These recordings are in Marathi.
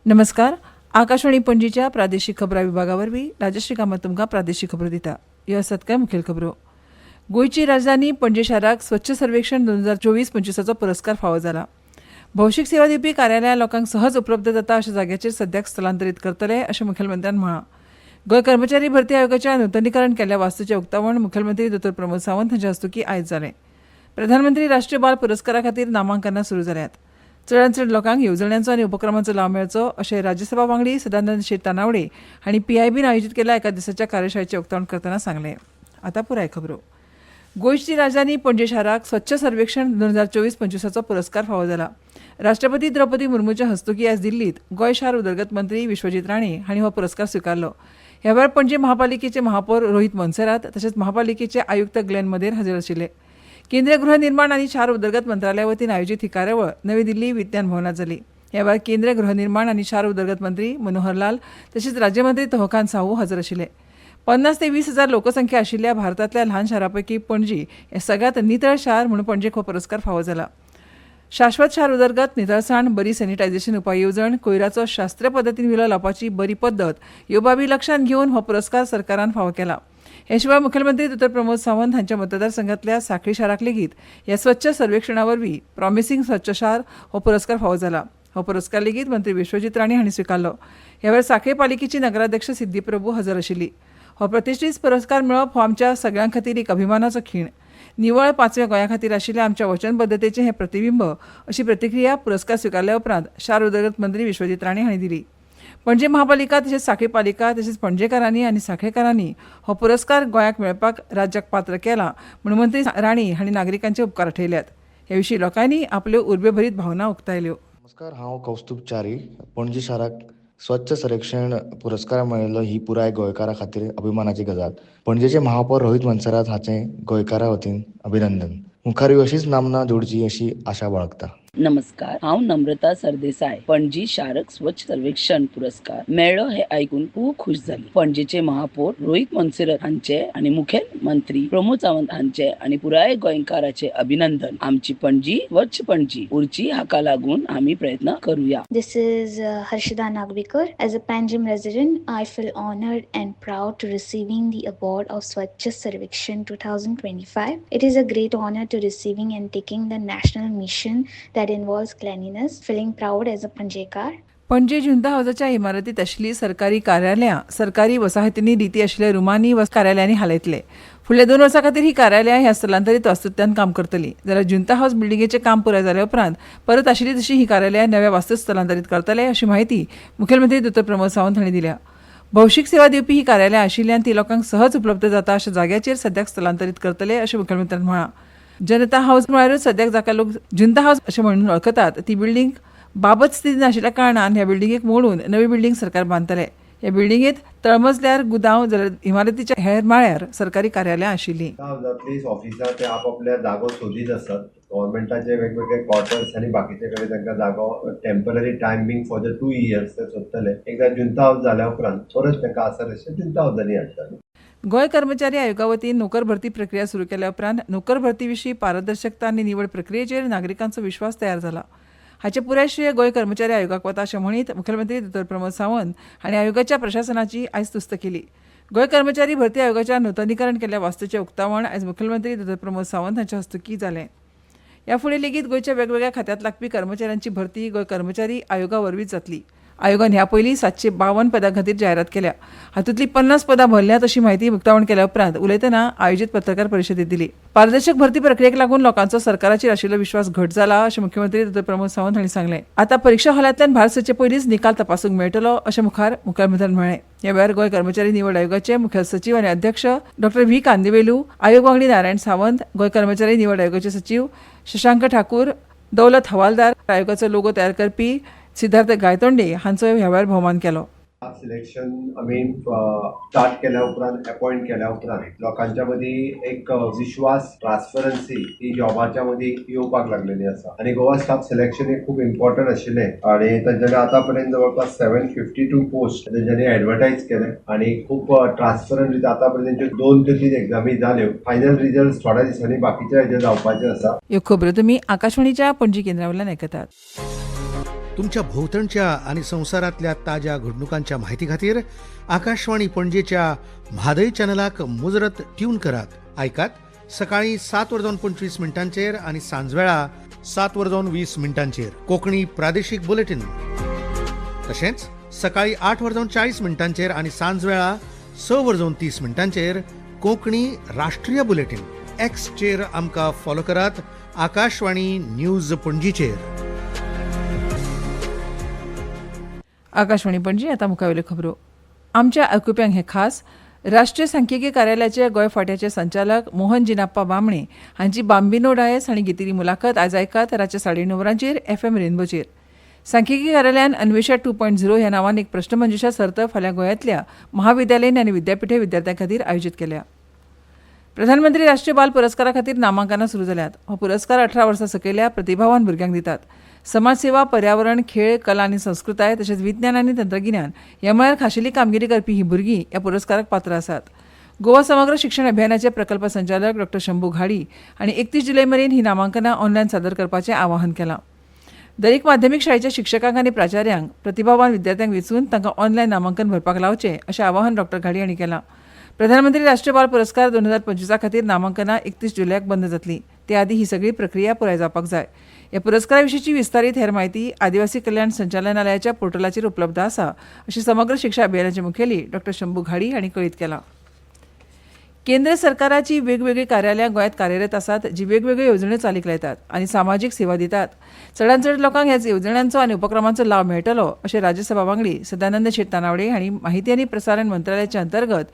नमस्कार. आकाशवाणी पणजीच्या प्रादेशीक खबरां विभागावरवीं राजश्री कामत तुमकां प्रादेशीक खबरो दिता. ह्यो आसात कांय मुखेल खबरो. गोंयची राजधानी पणजे शाराक स्वच्छ सर्वेक्षण 2024-25 पुरस्कार फावो जाला. भौशीक सेवा दिवपी कार्यालयां लोकांक सहज उपलब्ध जाता अशा जाग्याचेर सद्याक स्थलांतरीत करतले अशें मुखेलमंत्र्यान म्हळां. गोंय कर्मचारी भरती आयोगाच्या नूतनीकरण केल्ल्या वास्तूचें उक्तावण मुखेलमंत्री डॉ. प्रमोद सावंत हांच्या हस्तुकीं आयज जालें. प्रधानमंत्री राष्ट्रीय बाल पुरस्कारा खातीर नामांकनां सुरू जाल्यांत. चडांत चड लोकांक येवजण्यांचो आनी उपक्रमांचो लाव मेळचो अशें राज्यसभा वांगडी सदानंद शेट तानावडे हांणी PIBन आयोजीत केल्ल्या एका दिसाच्या कार्यशाळेचें उक्तावण करतना सांगलें. आतां पुराय खबरो. गोंयची राजधानी पणजे शाराक स्वच्छ सर्वेक्षण 2024-25 पुरस्कार फावो जाला. राष्ट्रपती द्रौपदी मुर्मूच्या हस्तुकीं आयज दिल्लींत गोंय शार उदरगत मंत्री विश्वजीत राणे हांणी हो पुरस्कार स्विकारलो. ह्या वेळार पणजे महापालिकेचे महापौर रोहित मोन्सेरात तशेंच महापालिकेचे आयुक्त ग्लेन मदेर हाजीर आशिल्ले. केंद्रीय गृहनिर्माण आनी शार उदरगत मंत्रालया वतीन आयोजीत ही कार्यावळ नवी दिल्ली विज्ञान भवनात जाली. ह्या वेळार केंद्रीय गृहनिर्माण आनी शार उदरगत मंत्री मनोहर लाल तशेंच राज्यमंत्री तहखान साहू हजर आशिल्ले. 50 ते 20 हजार लोकसंख्या आशिल्ल्या भारतांतल्या ल्हान शारांपैकी पणजी हें सगळ्यांत नितळ शार म्हणून पणजेक हो पुरस्कार फावो जाला. शाश्वत शार उदरगत, नितळसाण, बरी सॅनिटायझेशन उपाय येवजण, कोयराचो शास्त्रीय पद्दतीन विलो लावपाची बरी पद्दत ह्यो बाबी लक्षांत घेवन हो पुरस्कार सरकारान फावो केला. हे शिवाय मुखेलमंत्री डॉ. प्रमोद सावंत हांच्या मतदारसंघातल्या सांखळी शाराक लेगीत ह्या स्वच्छ सर्वेक्षणा वरवीं प्रॉमिसिंग स्वच्छ शार हो पुरस्कार फावो जाला. हो पुरस्कार लेगीत मंत्री विश्वजीत राणे हांणी स्विकारलो. ह्या वेळार सांखळी पालिकेची नगराध्यक्ष सिद्धी प्रभू हजर आशिल्ली. हो प्रतिश्ठीत पुरस्कार मेळप हो आमच्या सगळ्यां खातीर एक अभिमानाचो खीण. निवळ 5व्या गोंया खातीर आशिल्ल्या आमच्या वचनबद्धतेचें हें प्रतिबिंब अशी प्रतिक्रिया पुरस्कार स्विकारल्या उपरांत शार उदरगत मंत्री विश्वजीत राणे हांणी दिली. पणजे महापालिका तशेंच सांखळी पालिका तशेंच पणजेकारांनी आनी सांखळेकारांनी हो पुरस्कार गोंयाक मेळपाक राज्याक पात्र केला म्हणून मंत्री राणे हांणी नागरिकांचे उपकार ठेयल्यात. हे विशीं लोकांनी आपल्यो उर्बेभरीत भावना उक्तायल्यो. नमस्कार, हांव कौस्तुभ च्यारी. पणजी शाराक स्वच्छ सर्वेक्षण पुरस्कार मेळिल्लो ही पुराय गोंयकारां खातीर अभिमानाची गजाल. पणजेचे महापौर रोहित मोन्सेरात हांचें गोंयकारां वतीन अभिनंदन. मुखार अशीच नामना जोडची अशी आशा बाळगता. नमस्कार, हांव नम्रता सरदेसाय. पणजी शारक स्वच्छ सर्वेक्षण पुरस्कार मेळ्ळो हे आयकून खूब खुश जाली. पणजेचे महापौर रोहित मोन्सेरात हांचे आनी मुखेलमंत्री प्रमोद सावंत हांचे आनी पुराय गोंयकारांचे अभिनंदन. आमची पणजी स्वच्छ पणजी उरची हाका लागून आमी प्रयत्न करूया. This is Harshida Nagvikar. As a Panjim resident, I feel honored and proud to receiving the award of Swachh Sarvekshan 2025. It is a great honor to receiving and taking the national mission that involves cleanliness. Feeling proud as a Panjekar. पणजे जुंता हावजाच्या इमारतीत आशिल्लीं सरकारी कार्यालयां सरकारी वसाहतींनी रिती आशिल्ल्या रुमांनी कार्यालयांनी हालयतले. फुडल्या 2 वर्सां खातीर ही कार्यालयां ह्या स्थलांतरीत वास्तुंतल्यान काम करतलीं. जाल्यार जुंता हावज बिल्डिंगेचें काम पुराय जाल्या उपरांत परत आशिल्ली तशी ही कार्यालयां नव्या वास्तूंत स्थलांतरीत करतले अशी माहिती मुखेलमंत्री डॉ. प्रमोद सावंत हांणी दिल्या. भौशीक सेवा दिवपी ही कार्यालयां आशिल्ल्यान ती लोकांक सहज उपलब्ध जाता अशा जाग्याचेर सद्याक स्थलांतरीत करतले अशें मुखेलमंत्र्यान म्हळां. जनता हावज म्हळ्यारूच सद्याक जाका लोक जुंता हावज अशें म्हणून वळखतात ती बिल्डींग बाबत स्थिती नाशिल्ल्या कारणान ह्या बिल्डिंगेक मोडून नवी बिल्डींग सरकार बांदतले. ह्या बिल्डिंगेत तळमजल्यार गुदांव जाल्यार इमारतीच्या हेर माळ्यार सरकारी कार्यालयां आशिल्लीं. ऑफिसां ते आपापल्या जागो सोदीत आसात. गव्हर्मेंटाचे वेगवेगळे क्वार्टर्स आनी बाकीचे कडेन तांकां जागो temporary timing for the 2 years ते सोदतले. एकदां जुंता हावज जाल्या उपरांत परत तांकां आसा तशें जुंता हावजांनी हाडटले. गोंय कर्मचारी आयोगा वतीन नोकर भरती प्रक्रिया सुरू केल्या उपरांत नोकर भरती विशीं पारदर्शकता आनी निवड प्रक्रियेचेर नागरिकांचो विश्वास तयार जाला. हाचे पुराय श्रेय गोंय कर्मचारी आयोगाक वता अशें म्हणीत मुखेलमंत्री डॉ. प्रमोद सावंत हांणी आयोगाच्या प्रशासनाची आयज तुस्त केली. गोंय कर्मचारी भरती आयोगाच्या नूतनीकरण केल्ल्या वास्तूचें उक्तावण आयज मुखेलमंत्री डॉ. प्रमोद सावंत हांच्या हस्तुकीं जालें. ह्या फुडें लेगीत गोंयच्या वेगवेगळ्या खात्यांत लागपी कर्मचाऱ्यांची भरती गोंय कर्मचारी आयोगा वरवींच जातली. आयोगान ह्या पयलीं 752 पदां खातीर जायरात केल्या. हातूंतली 50 पदां भरल्यात अशी माहिती उक्तावण केल्या उपरांत उलयतना आयोजीत पत्रकार परिशदेंत दिली. पारदर्शक भरती प्रक्रियेक लागून लोकांचो सरकाराचेर आशिल्लो विश्वास घट जाला अशें मुख्यमंत्री डॉ. प्रमोद सावंत हांणी सांगलें. आतां परीक्षा हॉलांतल्यान भायर सरचे पयलींच निकाल तपासूंक मेळटलो अशें मुखार मुखेलमंत्र्यान म्हळें. ह्या वेळार गोंय कर्मचारी निवड आयोगाचे मुखेल सचीव आनी अध्यक्ष डॉ. व्ही. कांदिवेलू, आयोग वांगडी नारायण सावंत, गोंय कर्मचारी निवड आयोगाचे सचीव शशांक ठाकूर, दौलत हवालदार, आयोगाचो लोगो तयार करपी सिद्धार्थ गायतोंडे हांचो ह्या वेळार भोवमान केलो. सिलेक्शन आमी स्टार्ट केल्या उपरांत अपॉइंट केल्या उपरांत लोकांच्या मदीं एक विश्वास ट्रान्सपरन्सी ही जॉबाच्या मदीं येवपाक लागलेली आसा. आनी गोवा स्टाफ सिलेक्शन हे खूब इम्पॉर्टंट आशिल्लें आनी तांच्यांनी आतां पर्यंत जवळपास 752 पोस्ट तांच्यांनी एडवर्टायज केले आनी खूब ट्रान्सपरंट रिती आतां पर्यंत 2 ते 3 एग्जामी जाल्यो. फायनल रिजल्ट थोड्या दिसांनी बाकीच्या हेजे जावपाचे आसा. ह्यो खबरो तुमी आकाशवाणीच्या पणजी केंद्रा वयल्यान आयकतात. तुमच्या भोवतणच्या आणि संवसारातल्या ताज्या घडणुकांच्या म्हायती खातीर आकाशवाणी पणजेच्या म्हादय चॅनलाक मुजरत ट्यून करात. ऐकात सकाळी 7:25 आणि सांजवेळा 7:20 कोंकणी प्रादेशीक बुलेटिन. तशेंच सकाळी 8:40 आणि सांजवेळा 6:30 कोंकणी राष्ट्रीय बुलेटिन. एक्सचेर आमकां फॉलो करात. आकाशवाणी न्यूज पणजीचेर. आकाशवाणी पणजी आता मुखावेल्यो खबरो. आमच्या आयकुप्यांक हे खास. राष्ट्रीय सांख्यिकी कार्यालयाचे गोंय फांट्याचे संचालक मोहन जिनाप्पा बामणे हांची बांबिनो डायस हांणी घेतिल्ली मुलाखत आयज ऐकात रातचे 9:30 FM रेनबोचेर. सांख्यिकी कार्यालयान अन्वेषा 2.0 ह्या नांवान एक प्रश्नमंजुषा सर्त फाल्यां गोंयांतल्या महाविद्यालयीन आनी विद्यापीठ विद्यार्थ्यां खातीर आयोजीत केल्या. प्रधानमंत्री राष्ट्रीय बाल पुरस्कारा खातीर नामांकनां सुरू जाल्यात. हो पुरस्कार 18 वर्सां सकयल्या प्रतिभावान भुरग्यांक दितात. समाजसेवा, पर्यावरण, खेळ, कला आनी संस्कृताय तशेंच विज्ञान आनी तंत्रगिन्यान ह्या मळार खाशेली कामगिरी करपी ही भुरगीं ह्या पुरस्काराक पात्र आसात. गोवा समग्र शिक्षण अभियानाचे प्रकल्प संचालक डॉ. शंभू घाडी हांणी 31 जुलय मेरेन ही नामांकनां ऑनलायन सादर करपाचें आवाहन केलां. दरेक माध्यमीक शाळेच्या शिक्षकांक आनी प्राचार्यांक प्रतिभावान विद्यार्थ्यांक वेंचून तांकां ऑनलायन नामांकन भरपाक लावचें अशें आवाहन डॉ. घाडी हांणी केलां. प्रधानमंत्री राष्ट्रीय बाल पुरस्कार 2025 खातीर नामांकनां 31 जुलयाक बंद जातलीं. ते आदी ही सगळी प्रक्रिया पुराय जावपाक जाय. ह्या पुरस्कारा विशींची विस्तारीत हेर म्हायती आदिवासी कल्याण संचालनालयाच्या पोर्टलाचेर उपलब्ध आसा अशें समग्र शिक्षा अभियानाचे मुखेली डॉ. शंभू घाडी हांणी कळीत केलां. केंद्र सरकाराची वेगवेगळी कार्यालयां गोंयांत कार्यरत आसात जी वेगवेगळ्यो येवजण्यो चालीक लायतात आनी सामाजीक सेवा दितात. चडांत चड लोकांक ह्या येवजण्यांचो आनी उपक्रमांचो लाव मेळटलो अशें राज्यसभा वांगडी सदानंद शेट तानावडे हांणी माहिती आनी प्रसारण मंत्रालयाच्या अंतर्गत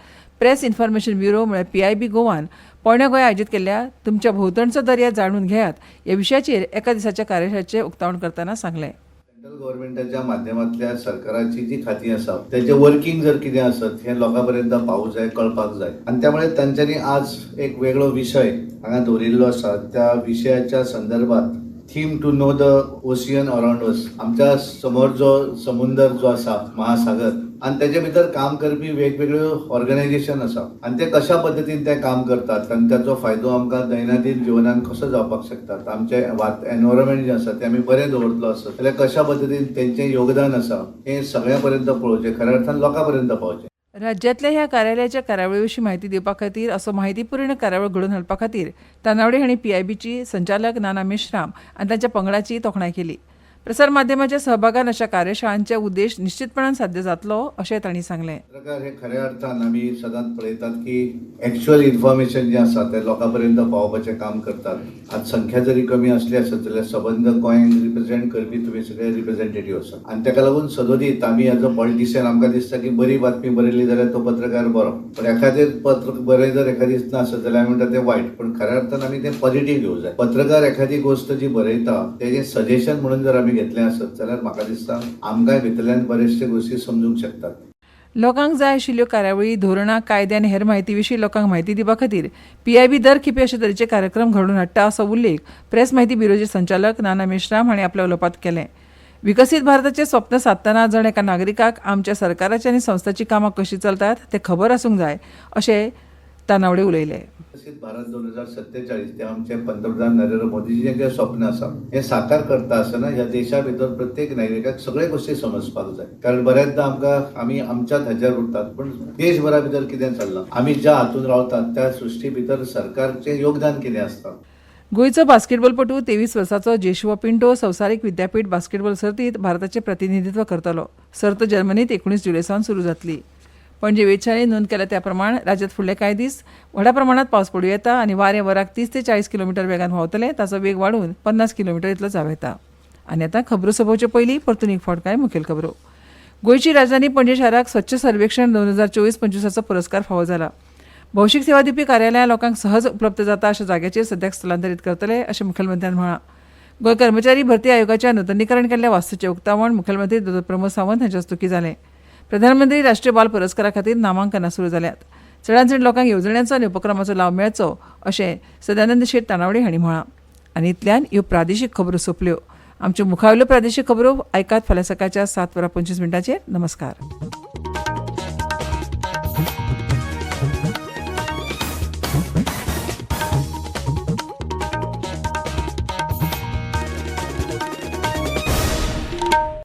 प्रेस इन्फॉर्मेशन ब्युरो म्हळ्यार PIB गोवान पोरण्या गोंया आयोजीत केल्ल्या तुमच्या भोवतणचो दर्या जाणून घेयात ह्या विशयाचेर एका दिसाच्या कार्यशाळेचें उक्तावण करतना सांगलें. सेंट्रल गव्हर्नमेंटाच्या माध्यमांतल्या सरकाराची जी खातीं आसा त्याचे वर्किंग जर कितें आसत हें लोकां पर्यंत पावूंक जाय, कळपाक जाय. आनी त्यामुळे तांच्यांनी आज एक वेगळो विशय हांगा दवरिल्लो आसा. त्या विशयाच्या संदर्भात theme to know the ocean around us, आमच्या समोर जो समुंदर जो आसा महासागर आणि त्याच्या भितर काम करपी वेगवेगळ्यो ऑर्गनायझेशन आसा आणि ते कशा पद्दतीन ते काम करतात आणि त्याचो फायदो आमकां दैनंदिन जिवनात कसो जावपाक शकता. आमचे एनवायरमेंट जे आसा ते आमी बरें दवरतलो आसत जाल्यार कशा पद्दतीन तेंचें योगदान आसा हें सगळ्या पर्यंत पळोवचें, खऱ्या अर्थान लोकां पर्यंत पावचें. राज्यांतल्या ह्या कार्यालयाच्या कार्यावळी विशीं म्हायती दिवपा खातीर असो म्हायतीपूर्ण कार्यावळ घडोवन हाडपा खातीर तानावडे हांणी PIBची संचालक नाना मेश्राम आनी तांच्या पंगडाची तोखणाय केली. प्रसार माध्यमाच्या सहभागान अशा कार्यशाळांचे उद्देश निश्चितपणान साध्य जातलो अशें तांणी सांगलें. पत्रकार हे खऱ्या अर्थान आमी सदांच पळयतात की एक्च्युअल इन्फॉर्मेशन जे आसा ते लोकां पर्यंत पावोवपाचें काम करतात. आज संख्या जरी कमी आसली आसत जाल्यार सबंद गोंयांक रिप्रेझेंट करपी तुमी सगळे रिप्रेझेंटेटिव्ह आसात आनी ताका लागून सदोदीत आमी एज अ पॉलिटिशियन आमकां दिसता की बरी बातमी बरयली जाल्यार तो पत्रकार बरो, पण एखादें पत्र बरें जर एखादी दिसना आसत जाल्यार आमी म्हणटा तें वायट. पण खऱ्या अर्थान आमी तें पॉझिटिव्ह घेवंक जाय. पत्रकार एखादी गोष्ट जी बरयता तेजें सजेशन म्हणून जर आमी घेतलें आसत जाल्यार म्हाका दिसता आमकांय भितरल्यान बरेचशे गोश्टी समजूंक शकतात. लोकांक जाय आशिल्ल्यो कार्यावळी, धोरणां, कायदे आनी हेर म्हायती विशीं लोकांक म्हायती दिवपा खातीर PIB दर खेपे अशे तरेचे कार्यक्रम घडोवन हाडटा असो उल्लेख प्रेस म्हायती ब्युरोचे संचालक नाना मेश्राम हांणी आपल्या उलोवपांत केलें. विकसीत भारताचें स्वप्न सादतना जण एका नागरिकाक आमच्या सरकाराची आनी संस्थांची कामां कशीं चलतात तें खबर आसूंक जाय अशें तानावडे उलयले. विकसीत भारत 2047 ते आमचे पंतप्रधान नरेंद्र मोदीजीचें जें स्वप्न आसा हें साकार करता आसतना ह्या देशा भितर प्रत्येक नागरिकाक सगळे गोश्टी समजपाक जाय. कारण बऱ्याचदा आमकां आमी आमच्याच हाचेर उरतात पण देशभरा भितर कितें चल्लां, आमी ज्या हातून रावतात त्या सृश्टी भितर सरकारचें योगदान कितें आसता. गोंयचो बास्केटबॉलपटू 23 वर्साचो जेशुआ पिंटो संवसारीक विद्यापीठ बास्केटबॉल सर्तींत भारताचें प्रतिनिधित्व करतलो. सर्त जर्मनींत 19 जुलय सावन सुरू जातली. पणजे वेधशाळेन नोंद केल्या त्या प्रमाण राज्यांत फुडले कांय दीस व्हडा प्रमाणात पावस पडूं येता आनी वारें वराक 30 ते 40 किलोमीटर वेगान व्हांवतले. ताचो वेग वाडून 50 किलोमीटर इतलो जाव येता. आनी आतां खबरो सोंपोवचे पयलीं परतून एक फावट कांय मुखेल खबरो. गोंयची राजधानी पणजे शाराक स्वच्छ सर्वेक्षण 2024-25 पुरस्कार फावो जाला. भौशीक सेवा दिवपी कार्यालयां लोकांक सहज उपलब्ध जाता अशा जाग्याचेर सद्याक स्थलांतरीत करतले अशें मुखेलमंत्र्यान म्हळां. गोंय कर्मचारी भरती आयोगाच्या नूतनीकरण केल्ल्या वास्तूचें उक्तावण मुखेलमंत्री डॉ. प्रमोद सावंत हांच्या हस्तुकीं जालें. प्रधानमंत्री राष्ट्रीय बाल पुरस्कारा खातीर नामांकनां सुरू जाल्यात. चडांत चड लोकांक येवजण्यांचो आनी उपक्रमाचो लाव मेळचो अशें सदानंद शेट तानावडे हांणी म्हळां. आनी इतल्यान ह्यो प्रादेशीक खबरो सोंपल्यो. आमच्यो मुखावेल्यो प्रादेशीक खबरो आयकात फाल्यां सकाळच्या 7:25 नमस्कार.